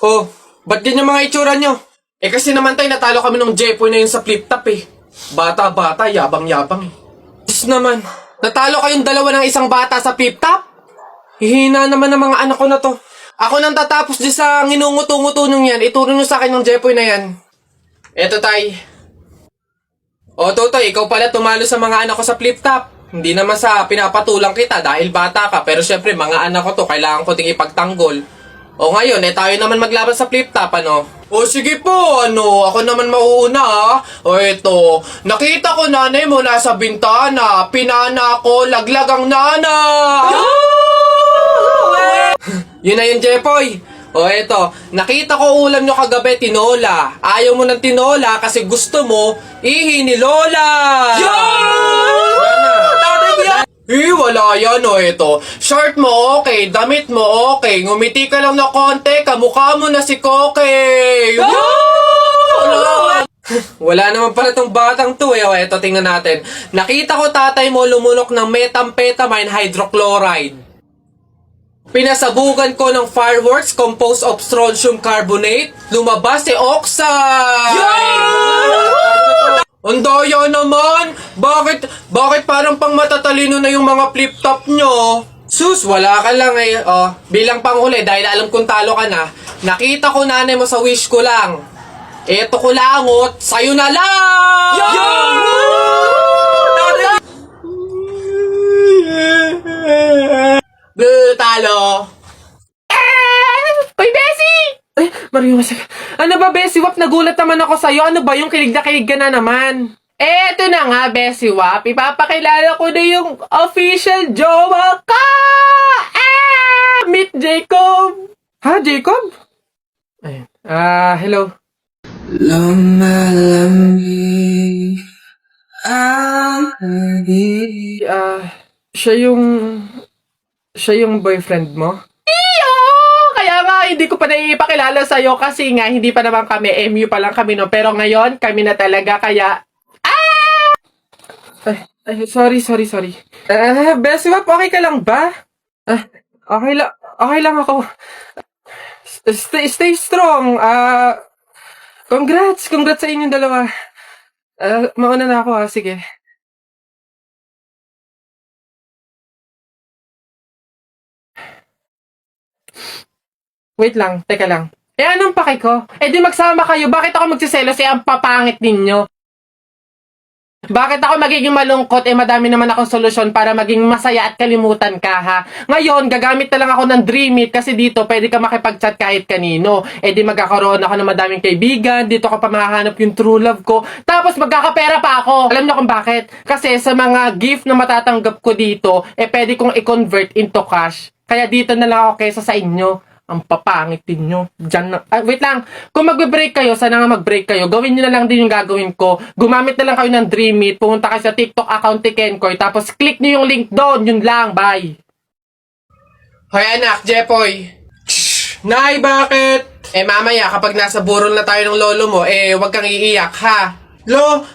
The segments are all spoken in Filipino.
Oh, ba't ganyan mga itsura nyo? Eh kasi naman tayo natalo kami ng Jepoy na yun sa flip top eh. Bata-bata, yabang-yabang eh. Diyos naman, natalo kayong dalawa ng isang bata sa flip top? Hihina naman ng mga anak ko na to. Ako nang tatapos dyan sa nginunguto-nguto nyo yan, ituro nyo sa akin ng Jepoy na yan. Eto tay. O Totoy, ikaw pala tumalo sa mga anak ko sa flip top. Hindi naman sa pinapatulang kita dahil bata ka, pero syempre mga anak ko to, kailangan ko ting ipagtanggol. O ngayon, tayo naman maglaban sa flip top, ano? O sige po, ako naman mauuna ha. O eto, nakita ko nanay mo nasa bintana, pinana ko, laglag ang nana. Yun na yun, Jepoy. O eto, nakita ko ulam nyo kagabi, tinola. Ayaw mo ng tinola kasi gusto mo, ihi ni Lola. Wala yan eto. Shirt mo okay, damit mo okay, ngumiti ka lang na konti, kamukha mo na si Koke. Wala naman pala tong batang to eh. O eto, tingnan natin. Nakita ko tatay mo lumunok ng methamphetamine hydrochloride. Pinasabugan ko ng fireworks composed of strontium carbonate. Lumabas si oxide! Ang daya naman! Bakit parang pang matatalino na yung mga flip-top nyo? Sus, wala ka lang eh. Oh, bilang panghuli, dahil alam kong talo ka na, nakita ko nanay mo sa wish ko lang. Eto ko langot, sa'yo na lang! Talo! Uy, Bessie! Ay, Mario, ano ba, Bessie Wap? Nagulat naman ako sa'yo. Ano ba yung kilig ka na naman? Eto na nga, Bessie Wap. Ipapakilala ko na yung official jowa ka! Meet Jacob! Ha, Jacob? Ayun. Hello. Lumalamig ang hangin. Siya yung boyfriend mo? Kaya nga, hindi ko pa naipakilala sa'yo kasi nga, hindi pa naman kami, MU pa lang kami, no? Pero ngayon, kami na talaga, kaya... Sorry. Bessie Wap, okay ka lang ba? Okay lang ako. Stay strong. Congrats sa inyong dalawa. Mauna na ako, sige. Wait lang, teka lang. Anong paki ko? Di magsama kayo. Bakit ako magsiselos? Ang papangit ninyo. Bakit ako magiging malungkot? Madami naman akong solusyon para maging masaya at kalimutan ka, ha? Ngayon, gagamit na lang ako ng Dream It kasi dito pwede ka makipag-chat kahit kanino. Di magkakaroon ako ng madaming kaibigan. Dito ko pa mahahanap yung true love ko. Tapos magkakapera pa ako. Alam niyo kung bakit? Kasi sa mga gift na matatanggap ko dito, pwede kong i-convert into cash. Kaya dito na lang ako kaysa sa inyo. Ang papangit din nyo. Diyan na. Wait lang. Kung mag-break kayo, sana nga mag-break kayo. Gawin nyo na lang din yung gagawin ko. Gumamit na lang kayo ng Dream It. Pumunta kayo sa TikTok account ni Kenkoy. Tapos click nyo yung link doon. Yun lang. Bye. Hoy anak, Jepoy. Nay, bakit? Mamaya kapag nasa burol na tayo ng lolo mo, wag kang iiyak, ha?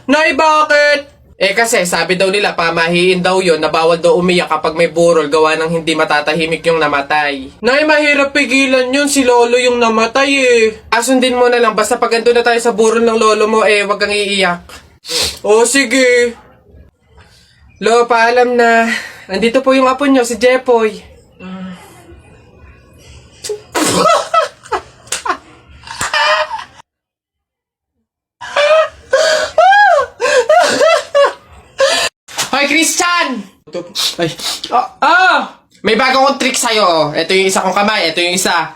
Nay, bakit? Kasi sabi daw nila, pamahiin daw yun na bawal daw umiyak kapag may burol gawa ng hindi matatahimik yung namatay. Nay, mahirap pigilan yun. Si lolo yung namatay Asundin mo na lang. Basta pag ando na tayo sa burol ng lolo mo, wag kang iiyak. O, sige. Lo, paalam na. Andito po yung apo nyo, si Jepoy. Hoy, Christian! Ay. May bago kong trick sa'yo. Ito yung isa kong kamay. Ito yung isa.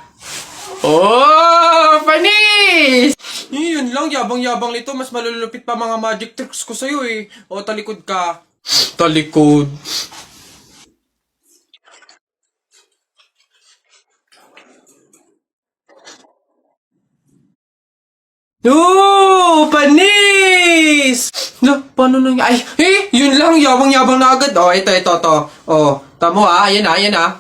Oh! Panis! Yun lang. Yabang-yabang nito. Mas malulupit pa mga magic tricks ko sa'yo O, talikod ka. Talikod. Panis! Paano nang... yun lang, yabang-yabang na agad. Ito. Tamo ayan na.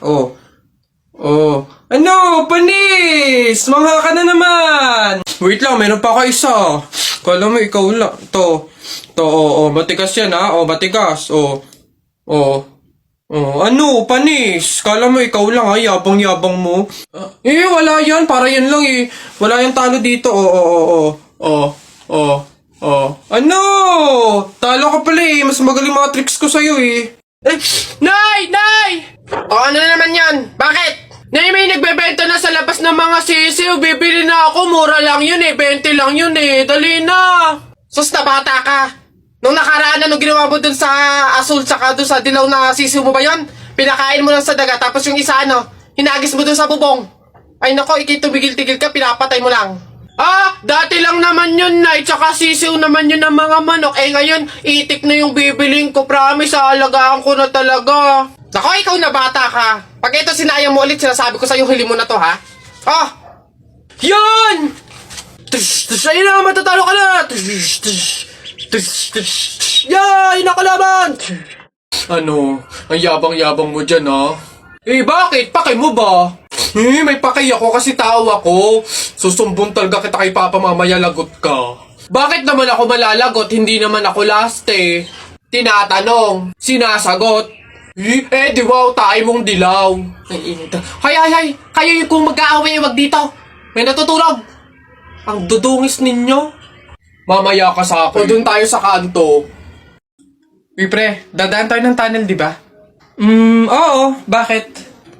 Ano, panis! Mangha ka na naman! Wait lang, meron pa ka isa. Kala mo, ikaw lang. Matigas yan, ha? Matigas. Oh, ano, panis? Kala mo ikaw lang ha, yabang-yabang mo. Wala yan, para yan lang eh. Wala yung talo dito. Ano? Talo ka pala eh, mas magaling mga tricks ko sa'yo eh. Nay! Nay! O ano na naman yan? Bakit? Nay, may nagbebenta na sa labas ng mga sisiw. Bibili na ako. Mura lang yun eh. 20 lang yun eh. Dali na. Sus na bata ka. Nung nakaraan na, nung ginawa mo dun sa asul tsaka dun sa dilaw na sisiw mo ba yun? Pinakain mo lang sa daga. Tapos yung isa ano, hinagis mo dun sa bubong. Ay nako, ikitumigil-tigil ka. Pinapatay mo lang. Ah, dati lang naman yun, Nay. Tsaka sisiw naman yun ng mga manok. Eh ngayon, itik na yung bibiling ko. Promise, aalagaan ko na talaga. Nako, ikaw na bata ka. Pag ito sinayang mo ulit, sinasabi ko sa'yo, huli mo na to, ha? Oh! Yun! Ayun na, matatalo ka na! Yay! Nakalaban! Ano? Ang yabang-yabang mo dyan ha? Bakit? Paki mo ba? May paki ako kasi tao ako. Susumbong talaga kita kay Papa mamaya lagot ka. Bakit naman ako malalagot? Hindi naman ako last eh. Tinatanong, sinasagot. Di wow, tayo mong dilaw. Ay, init. Hay, kayo yung kung mag-aaway, wag dito. May natutulog. Ang dudungis ninyo. Mamaya ka sa akin. O dun tayo sa kanto. Pre, dadaan tayo ng tunnel, di ba? Oo. Bakit?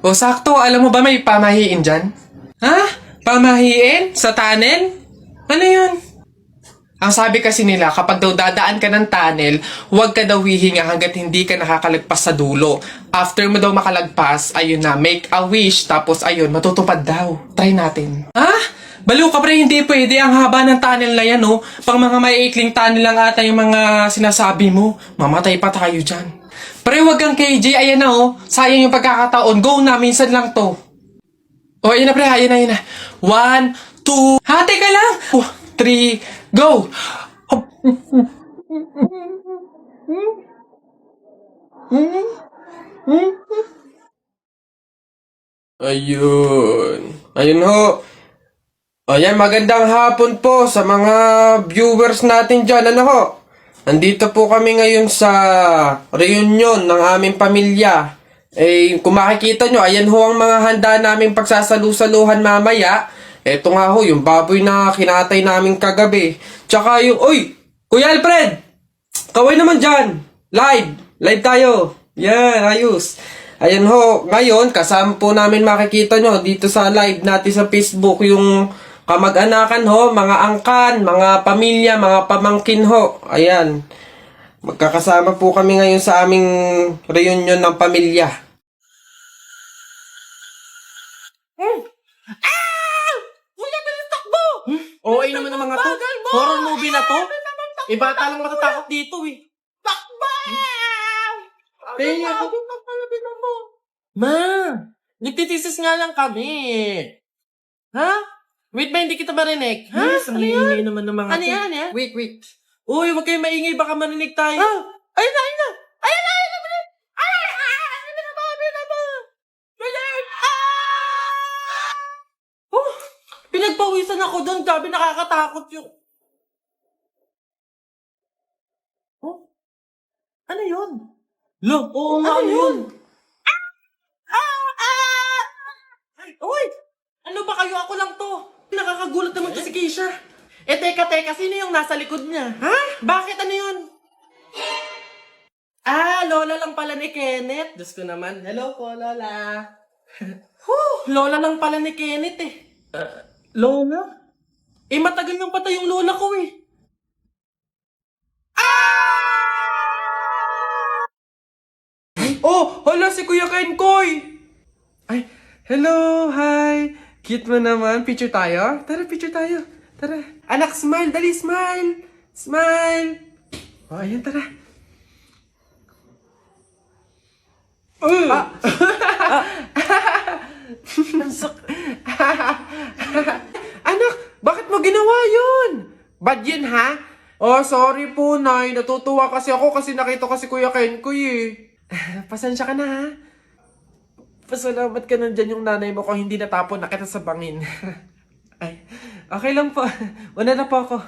O sakto, alam mo ba may pamahiin dyan? Ha? Pamahiin? Sa tunnel? Ano yun? Ang sabi kasi nila, kapag daw dadaan ka ng tunnel, huwag ka daw hihinga hanggat hindi ka nakakalagpas sa dulo. After mo daw makalagpas, ayun na, make a wish, tapos ayun, matutupad daw. Try natin. Ha? Baliw ka pre, hindi pwede. Ang haba ng tunnel na yan, oh. Pang mga maiikling tunnel lang ata yung mga sinasabi mo. Mamatay pa tayo dyan. Pre, wag kang KJ. Ayan na, oh. Sayang yung pagkakataon. Go na, minsan lang to. Oh, ayan na pre, ayan na. 1, 2, ha, teka lang. 3, go. Ayun ho. Ayan, magandang hapon po sa mga viewers natin dyan. Ano ho? Nandito po kami ngayon sa reunion ng aming pamilya. Kung makikita nyo, ayan ho ang mga handa naming pagsasalu-saluhan mamaya. Eto nga ho, yung baboy na kinatay namin kagabi. Tsaka yung, Kuya Alfred! Kaway naman dyan! Live tayo! Yan, ayos. Ayan ho, ngayon, kasama po namin makikita nyo dito sa live natin sa Facebook yung kamag-anakan ho, mga angkan, mga pamilya, mga pamangkin ho. Ayan. Magkakasama po kami ngayon sa aming reunion ng pamilya. Kuya, bilis takbo! Okay naman ang mga to. Horror movie na to. Bata lang matatakot dito eh. Takbo! Kaya ako. Ma! Nagtitisis nga lang kami. Ha? Wait ba, hindi kita marinig? Ha? Yes, ang Ano yan? ingay naman ng mga Ano to. yan, yan? Wait. Uy, huwag kayong maingay, baka marinig tayo. Ayun na! Ayun na ba? Bilis! Oh, pinagpawisan ako doon. Sabi nakakatakot yung... Oh? Ano yun? Oo nga, ano yun? Uy! Ano ba kayo? Ako lang to. Nakakagulat naman to si Keisha. Teka, sino yung nasa likod niya? Ha? Bakit? Ano yun? Lola lang pala ni Kenneth. Diyos ko naman. Hello po, Lola. Lola lang pala ni Kenneth eh. Lola? Matagal nang patay yung lola ko eh. Hala si Kuya Ken Koy! Ay, hello, hi! Cute mo naman. Picture tayo? Tara, picture tayo. Tara. Anak, smile. Dali, smile. Smile. Ayan, tara. Anak, bakit mo ginawa yun? Bad yun, ha? Sorry po, Nay. Natutuwa kasi ako kasi nakita ko si Kuya Ken Koy eh. Pasensya ka na, ha? Pasalamat ka nandyan yung nanay mo kung hindi natapon na kita sa bangin. Ay, okay lang po. Una na po ako.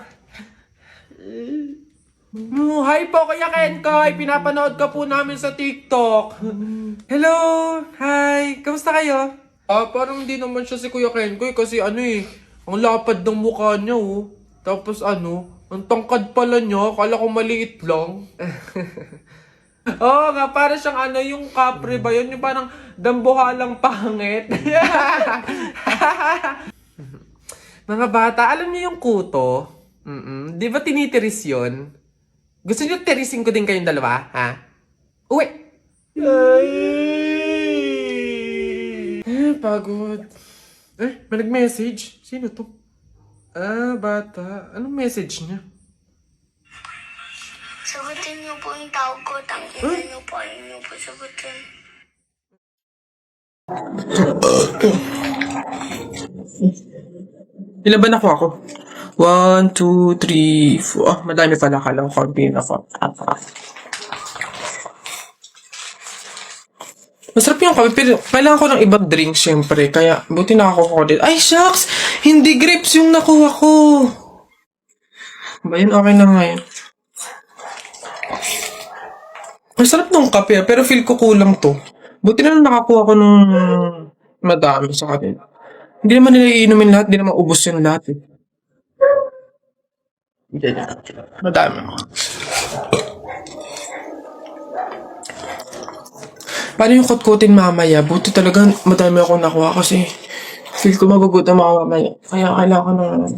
Hi po, Kuya Kenkoy. Pinapanood ka po namin sa TikTok. Hello! Hi! Kamusta kayo? Parang hindi naman siya si Kuya Kenkoy kasi ang lapad ng mukha niya Tapos ang tangkad pala niya. Akala ko maliit lang. Oo nga, para siyang yung kapre ba yun? Yung parang dambuhalang pangit. Mga bata, alam niyo yung kuto? Di ba tinitiris yun? Gusto niyo tirisin ko din kayong dalawa, ha? Uwi! Pagod. May nag-message? Sino to? Bata. Anong message niya? Sagutin niyo po yung tawag ko. Tangina niyo po. Ayaw niyo po sagutin. Ilan ba nakuha ko? 1, 2, 3, 4. Madami pala. Kala ko konti na ako. Masarap yung kape, pero kailangan ko ng ibang drink, syempre. Kaya, buti nakakuha ko din. Ay, shucks! Hindi grapes yung nakuha ko. Ba yun? Okay na nga yun. Masarap ng kape, pero feel ko kulang to. Buti na lang nakakuha ko ng madami sa kanila. Hindi naman nila iinumin lahat, hindi naman ubos yung lahat Ganyan. Madami. Paano yung kutkutin mamaya? Buti talaga madami akong nakuha kasi feel ko magugutom ako mamaya. Kaya kailangan ko ng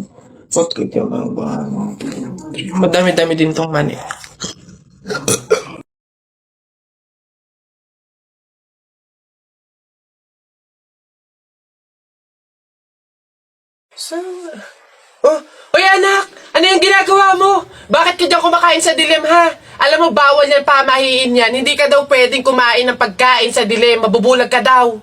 kutkut yung mga madami-dami din tong mani. Oy anak! Ano yung ginagawa mo? Bakit ka dyan kumakain sa dilim ha? Alam mo, bawal yan pamahiin yan. Hindi ka daw pwedeng kumain ng pagkain sa dilim. Mabubulag ka daw.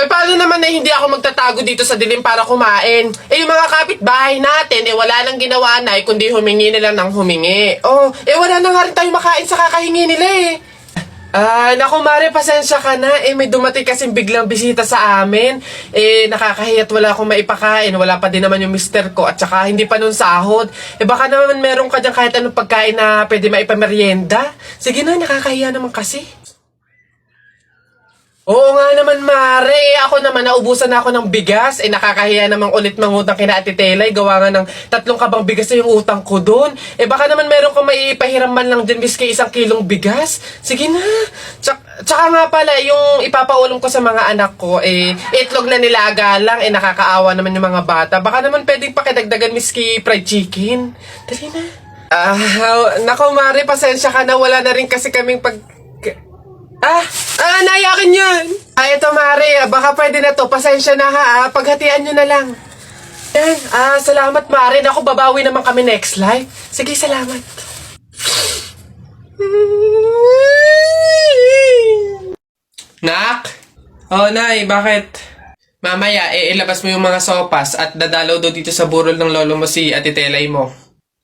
Paano naman na hindi ako magtatago dito sa dilim para kumain? Yung mga kapitbahay natin, wala nang ginawa na kundi humingi nila ng humingi. Wala na nga rin tayo makain sa kakahingi nila naku Mare, pasensya ka na. May dumating kasing biglang bisita sa amin. Nakakahiya't wala akong maipakain. Wala pa din naman yung mister ko. At saka hindi pa nun sahod. Baka naman meron ka dyan kahit anong pagkain na pwede maipamerienda. Sige na, nakakahiya naman kasi. Oo nga naman, Mare. Ako naman, naubusan na ako ng bigas. Nakakahiya namang ulit mangutang kina Ate Telay. Gawa nga ng 3 kabang bigas na yung utang ko doon. Baka naman meron kang maipahiram man lang dyan miski 1 kilong bigas. Sige na. Tsaka nga pala, yung ipapaulam ko sa mga anak ko, itlog na nilaga lang. Nakakaawa naman yung mga bata. Baka naman pwedeng pakidagdagan miski fried chicken. Dali na. Nako, Mare, pasensya ka na. Wala na rin kasi kaming nayakin yun. Ito Mare, baka pwede na to. Pasensya na ha, paghatian nyo na lang. Yan, salamat Mare. Naku, babawi naman kami next live. Sige, salamat. Nak? Nay, bakit? Mamaya, ilabas mo yung mga sopas at dadalaw do dito sa burol ng lolo mo si Ate Telay mo.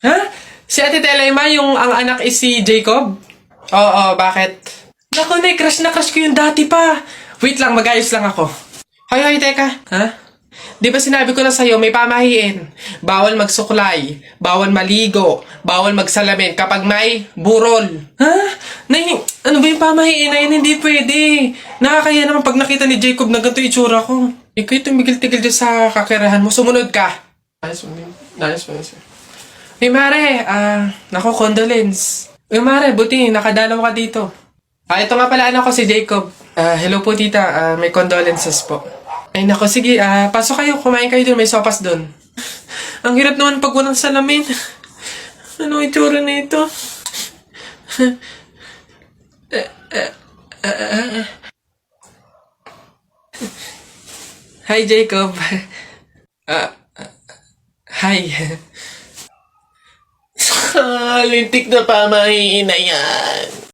Ha? Si Ate Telay ma, yung ang anak is si Jacob? Oo, bakit? Naku, crush na crush ko yung dati pa. Wait lang, mag-ayos lang ako. Hoy, teka. Ha? Di ba sinabi ko na sa'yo, may pamahiin. Bawal magsuklay, bawal maligo, bawal magsalamin kapag may burol. Ha? Nay, ano ba yung pamahiin na yun? Hindi pwede. Nakakaya naman pag nakita ni Jacob na ganito itsura ko. Ikaw tumigil-tigil dyan sa kakirahan mo. Sumunod ka. Nice. Hey, Mare, naku, condolence. Hey, Mare, buti, nakadalaw ka dito. Ito nga pala anak ko si Jacob. Hello po tita, may condolences po. Ay nako, sige, pasok kayo, kumain kayo dun, may sopas dun. Ang hirap naman pag walang salamin. Ano itsura na ito? Hi Jacob. Hi. Lintik na pamahiin na yan.